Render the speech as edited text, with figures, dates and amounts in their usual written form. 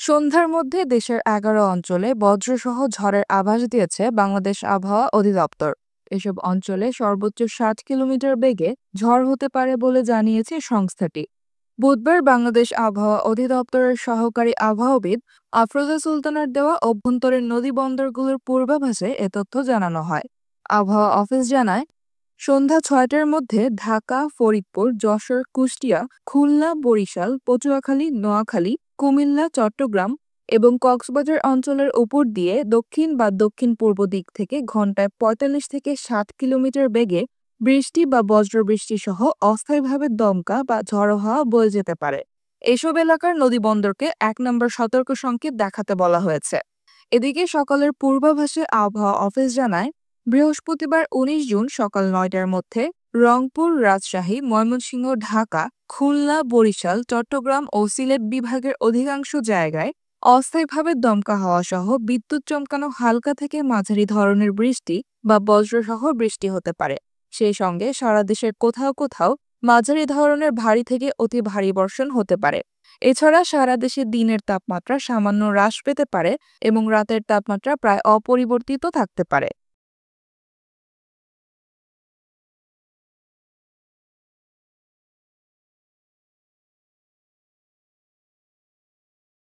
সন্ধ্যার মধ্যে দেশের ১১ অঞ্চলে বজ্রসহ ঝড়ের আভাস দিয়েছে বাংলাদেশ আবহাওয়া অধিদপ্তর। এসব অঞ্চলে সর্বোচ্চ ৬০ কিলোমিটার বেগে ঝড় হতে পারে বলে জানিয়েছে সংস্থাটি। বুধবার বাংলাদেশ আবহাওয়া অধিদপ্তরের সহকারী আবহাওয়াবিদ আফরোজা সুলতানার দেওয়া অভ্যন্তরীণ নদী বন্দরগুলোর পূর্বাভাসে এ তথ্য জানানো হয়। আবহাওয়া অফিস জানায়, সন্ধ্যা ৬টার মধ্যে ঢাকা, ফরিদপুর, যশোর, কুষ্টিয়া, খুলনা, বরিশাল, পটুয়াখালী, নোয়াখালী, কুমিল্লা, চট্টগ্রাম এবং কক্সবাজার অঞ্চলের উপর দিয়ে দক্ষিণ বা দক্ষিণ-পূর্ব দিক থেকে ঘন্টায় ৪৫ থেকে ৬০ কিলোমিটার বেগে বৃষ্টি বা বজ্রবৃষ্টি সহ অস্থায়ীভাবে দমকা বা ঝড়ো হাওয়া বয়ে যেতে পারে। এসব এলাকার নদীবন্দরকে ১ নম্বর সতর্ক সংকেত দেখাতে বলা হয়েছে। এদিকে সকালের পূর্বাভাসে আবহাওয়া অফিস জানায়, বৃহস্পতিবার ১৯ জুন সকাল ৯টার মধ্যে রংপুর, রাজশাহী, ময়মনসিংহ, ঢাকা, খুলনা, বরিশাল, চট্টগ্রাম ও সিলেট বিভাগের অধিকাংশ জায়গায় অস্থায়ীভাবে দমকা হাওয়া সহ বিদ্যুৎ চমকানো হালকা থেকে মাঝারি ধরনের বৃষ্টি বা বজ্রসহ বৃষ্টি হতে পারে। সেই সঙ্গে সারা দেশের কোথাও কোথাও মাঝারি ধরনের ভারী থেকে অতি ভারী বর্ষণ হতে পারে। এছাড়া সারা দেশে দিনের তাপমাত্রা সামান্য হ্রাস পেতে পারে এবং রাতের তাপমাত্রা প্রায় অপরিবর্তিত থাকতে পারে।